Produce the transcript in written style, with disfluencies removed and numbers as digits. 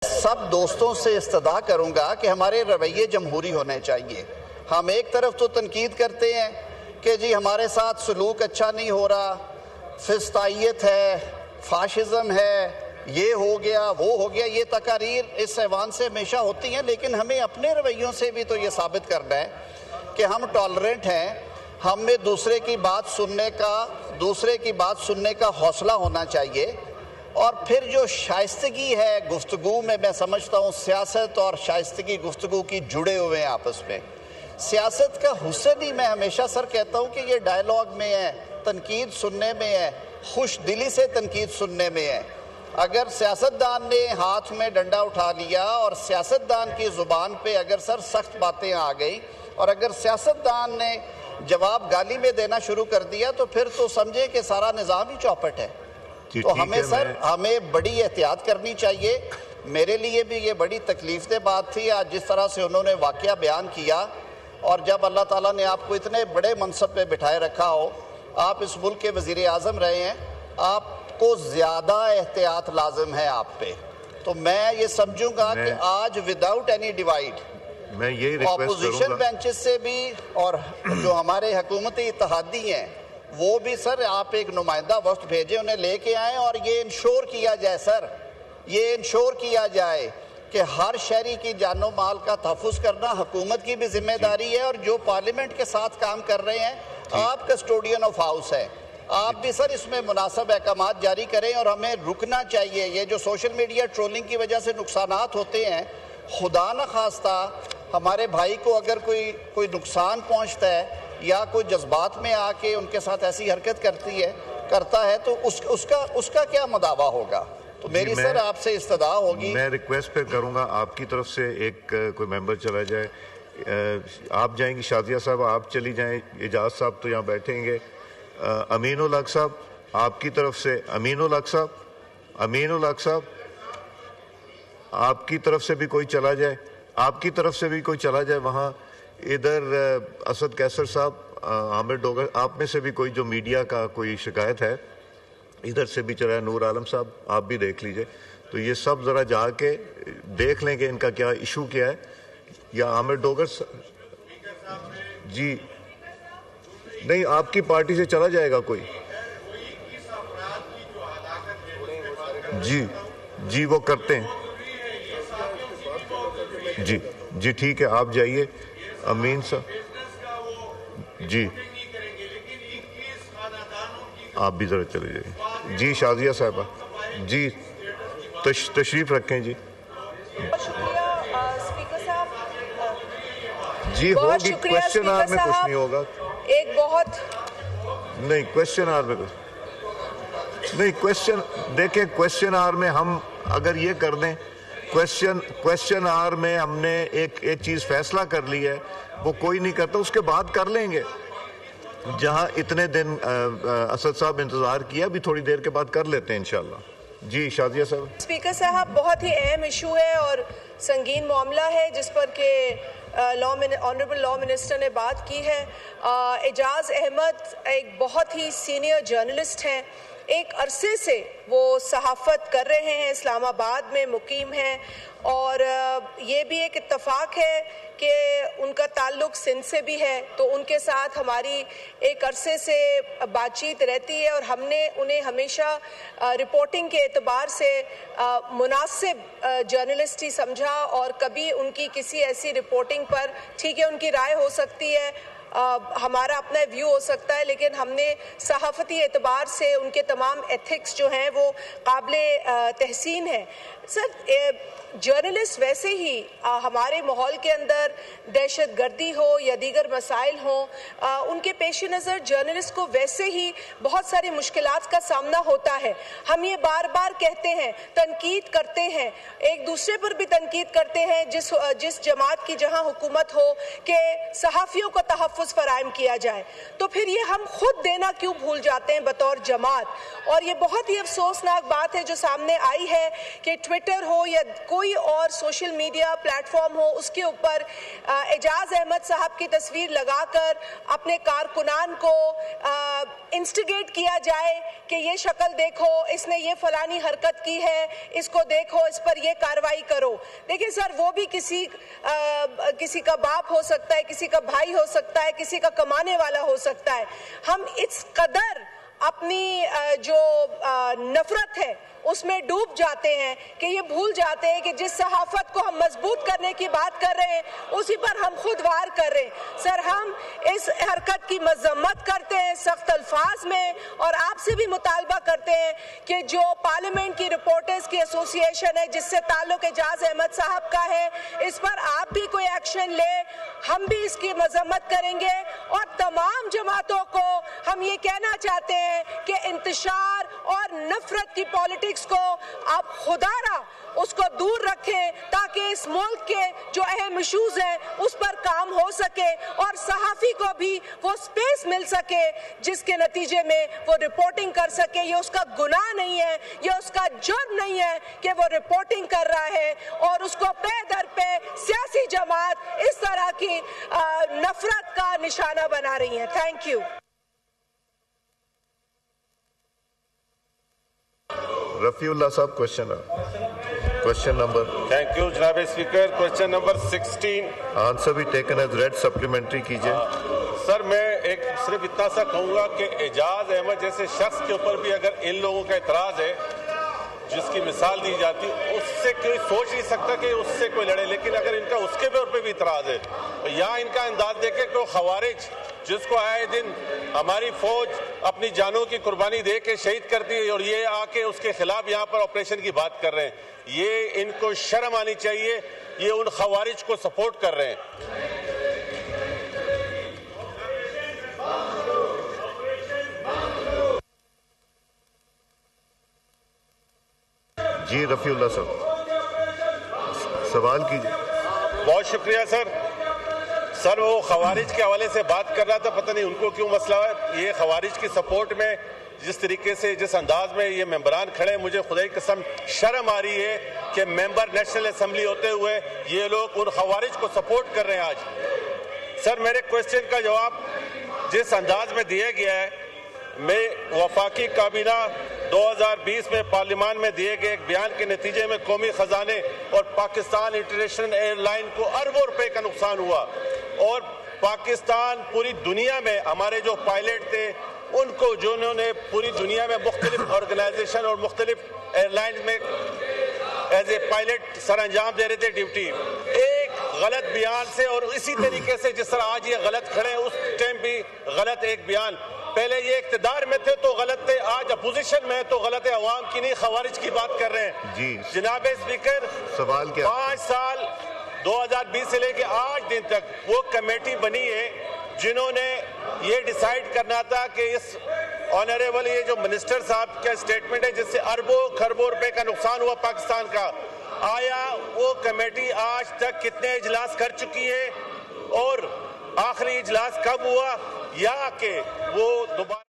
सब दोस्तों से इस्तदा करूंगा कि हमारे रवैये जमहूरी होने चाहिए। हम एक तरफ तो तनकीद करते हैं कि जी हमारे साथ सलूक अच्छा नहीं हो रहा, फिस्तायत है, फाशिज़म है, ये हो गया वो हो गया, ये तकारीर इस ऐवान से हमेशा होती हैं, लेकिन हमें अपने रवैयों से भी तो ये साबित करना है कि हम टॉलरेंट हैं। हमें दूसरे की बात सुनने का हौसला होना चाहिए। और फिर जो शाइस्तगी है गुफ्तगू में, मैं समझता हूँ सियासत और शाइस्तगी गुफ्तगू की जुड़े हुए हैं आपस में। सियासत का हुस्न ही मैं हमेशा सर कहता हूँ कि ये डायलॉग में है, तनकीद सुनने में है, खुश दिली से तनकीद सुनने में है। अगर सियासतदान ने हाथ में डंडा उठा लिया और सियासतदान की ज़ुबान पे अगर सर सख्त बातें आ गई और अगर सियासतदान ने जवाब गाली में देना शुरू कर दिया तो फिर तो समझे कि सारा निज़ाम ही चौपट है। तो हमें सर हमें बड़ी एहतियात करनी चाहिए। मेरे लिए भी ये बड़ी तकलीफ़देह बात थी आज जिस तरह से उन्होंने वाक़या बयान किया। और जब अल्लाह ताला ने आपको इतने बड़े मनसब पे बिठाए रखा हो, आप इस मुल्क के वज़ीर आज़म रहे हैं, आपको ज़्यादा एहतियात लाजिम है आप पे। तो मैं ये समझूंगा कि आज विदाउट एनी डिवाइड मैं यही रिक्वेस्ट ऑपोजिशन बेंचेस से भी और जो हमारे हुकूमती इत्तेहादी हैं वो भी सर आप एक नुमाइंदा वक्त भेजें, उन्हें लेके आएँ और ये इंश्योर किया जाए सर, ये इंश्योर किया जाए कि हर शहरी की जानो माल का तहफ़्फ़ुज़ करना हुकूमत की भी जिम्मेदारी है। और जो पार्लियामेंट के साथ काम कर रहे हैं, आप कस्टोडियन ऑफ हाउस है, आप भी सर इसमें मुनासिब अहकामात जारी करें। और हमें रुकना चाहिए, ये जो सोशल मीडिया ट्रोलिंग की वजह से नुकसानात होते हैं, खुदा न खास्ता हमारे भाई को अगर कोई नुकसान पहुंचता है या कोई जज्बात में आके उनके साथ ऐसी हरकत करता है तो उसका क्या मुदावा होगा। तो मेरी सर आपसे इस्तदा होगी, मैं रिक्वेस्ट पे करूंगा आपकी तरफ से एक कोई मेंबर चला जाए। आप जाएंगी शादिया साहब, आप चली जाएं, एजाज साहब तो यहाँ बैठेंगे, अमीन उल हक साहब आपकी तरफ से, अमीन उल हक साहब आपकी तरफ से भी कोई चला जाए, आपकी तरफ से भी कोई चला जाए वहाँ। इधर असद कैसर साहब, आमिर डोगर, आप में से भी कोई जो मीडिया का कोई शिकायत है इधर से भी चला है, नूर आलम साहब आप भी देख लीजिए। तो ये सब ज़रा जाके देख लेंगे इनका क्या इशू क्या है। या आमिर डोगर जी, नहीं आपकी पार्टी से चला जाएगा कोई जी वो करते हैं जी ठीक है, आप जाइए अमीन साहब जी, आप भी ज़रा चले जाइए जी। शाजिया साहबा जी तशरीफ़ रखें जी। जी होगी, क्वेश्चन आवर में कुछ नहीं होगा, एक बहुत नहीं क्वेश्चन आवर में कुछ नहीं। क्वेश्चन देखें, क्वेश्चन आवर में हम अगर ये कर दें, क्वेश्चन आवर में हमने एक चीज़ फैसला कर ली है, वो कोई नहीं करता, उसके बाद कर लेंगे। जहां इतने दिन असद साहब इंतजार किया, अभी थोड़ी देर के बाद कर लेते हैं इंशाल्लाह। जी शादिया साहब। स्पीकर साहब, बहुत ही अहम इशू है और संगीन मामला है जिस पर के ऑनरेबल लॉ मिनिस्टर ने बात की है। एजाज अहमद एक बहुत ही सीनियर जर्नलिस्ट हैं, एक अरसे से वो सहाफ़त कर रहे हैं, इस्लामाबाद में मुकीम हैं। और ये भी एक इत्तफ़ाक है कि उनका ताल्लुक़ सिंध से भी है, तो उनके साथ हमारी एक अरसे से बातचीत रहती है और हमने उन्हें हमेशा रिपोर्टिंग के एतबार से मुनासिब जर्नलिस्ट ही समझा। और कभी उनकी किसी ऐसी रिपोर्टिंग पर, ठीक है उनकी राय हो सकती है, हमारा अपना व्यू हो सकता है, लेकिन हमने सहाफ़ती एतबार से उनके तमाम एथिक्स जो हैं वो काबिले तहसीन है। सर, जर्नलिस्ट वैसे ही हमारे माहौल के अंदर दहशत गर्दी हो या दीगर मसाइल हों, उनके पेश नज़र जर्नलिस्ट को वैसे ही बहुत सारी मुश्किलात का सामना होता है। हम ये बार बार कहते हैं, तनकीद करते हैं, एक दूसरे पर भी तनकीद करते हैं जिस जमात की जहां हुकूमत हो कि सहाफ़ियों को तहफ़्फ़ुज़ फराहम किया जाए, तो फिर ये हम खुद देना क्यों भूल जाते हैं बतौर जमात। और ये बहुत ही अफसोसनाक बात है जो सामने आई है कि ट्विटर हो या कोई और सोशल मीडिया प्लेटफॉर्म हो, उसके ऊपर एजाज अहमद साहब की तस्वीर लगाकर अपने कारकुनान को इंस्टिगेट किया जाए कि ये शक्ल देखो, इसने ये फलानी हरकत की है, इसको देखो, इस पर ये कार्रवाई करो। देखिए सर, वो भी किसी का बाप हो सकता है, किसी का भाई हो सकता है, किसी का कमाने वाला हो सकता है। हम इस कदर अपनी जो नफरत है उसमें डूब जाते हैं कि ये भूल जाते हैं कि जिस सहाफत को हम मजबूत करने की बात कर रहे हैं उसी पर हम खुद वार कर रहे हैं। सर, हम इस हरकत की मजम्मत करते हैं सख्त अल्फाज में और आपसे भी मुतालबा करते हैं कि जो पार्लियामेंट की रिपोर्टर्स की एसोसिएशन है जिससे ताल्लुक एजाज अहमद साहब का है, इस पर आप भी कोई एक्शन ले। हम भी इसकी मजम्मत करेंगे और तमाम जमातों को हम ये कहना चाहते हैं कि इंतशार और नफरत की पॉलिटिक्स को आप खुदारा उसको दूर रखें ताकि इस मुल्क के जो अहम इशूज हैं उस पर काम हो सके और सहाफ़ी को भी वो स्पेस मिल सके जिसके नतीजे में वो रिपोर्टिंग कर सके। ये उसका गुनाह नहीं है, ये उसका जुर्म नहीं है कि वो रिपोर्टिंग कर रहा है और उसको पे दर पे सियासी जमात इस तरह की नफरत का निशाना बना रही है। Thank you. रफीउल्लाह साहब, क्वेश्चन नंबर। थैंक यू जनाब स्पीकर। Question number 16। आंसर भी टेकन एज रेड, सप्लीमेंट्री कीजिए। सर, मैं एक सिर्फ इतना सा कहूँगा कि एजाज अहमद जैसे शख्स के ऊपर भी अगर इन लोगों का एतराज़ है जिसकी मिसाल दी जाती है, उससे कोई सोच नहीं सकता कि उससे कोई लड़े, लेकिन अगर इनका उसके ऊपर भी इतराज़ है तो यहाँ इनका अंदाज देखे कि खवारिज जिसको आए दिन हमारी फौज अपनी जानों की कुर्बानी दे के शहीद करती है और ये आके उसके खिलाफ यहाँ पर ऑपरेशन की बात कर रहे हैं, ये इनको शर्म आनी चाहिए। ये उन खवारिज को सपोर्ट कर रहे हैं। जी रफीउल्लाह साहब, सवाल कीजिए। बहुत शुक्रिया सर। सर, वो खवारिज के हवाले से बात कर रहा था, पता नहीं उनको क्यों मसला है। ये खवारिज की सपोर्ट में जिस तरीके से, जिस अंदाज में ये मेंबरान खड़े, मुझे खुदा की कसम शर्म आ रही है कि मेंबर नेशनल असेंबली होते हुए ये लोग उन खवारिज को सपोर्ट कर रहे हैं आज। सर, मेरे क्वेश्चन का जवाब जिस अंदाज में दिया गया है, मैं वफाकी काबीना 2020 में पार्लियामान में दिए गए एक बयान के नतीजे में कौमी खजाने और पाकिस्तान इंटरनेशनल एयरलाइन को अरबों रुपए का नुकसान हुआ और पाकिस्तान पूरी दुनिया में हमारे जो पायलट थे उनको, जिन्होंने पूरी दुनिया में मुख्तलिफ ऑर्गेनाइजेशन और मुख्तलिफ एयरलाइन में एज ए पायलट सर अंजाम दे रहे थे ड्यूटी, एक गलत बयान से और इसी तरीके से जिस तरह आज ये गलत खड़े हैं उस टाइम भी गलत एक बयान। पहले ये इक्तदार में थे तो गलत थे, आज अपोजिशन में तो गलत है। अवाम की नहीं, खवारिज की बात कर रहे हैं। जी जनाब स्पीकर, सवाल क्या? 5 साल 2020 से लेके आज दिन तक वो कमेटी बनी है जिन्होंने ये डिसाइड करना था कि इस ऑनरेबल ये जो मिनिस्टर साहब का स्टेटमेंट है जिससे अरबों खरबों रुपए का नुकसान हुआ पाकिस्तान का, आया वो कमेटी आज तक कितने इजलास कर चुकी है और आखिरी इजलास कब हुआ या कि वो दोबारा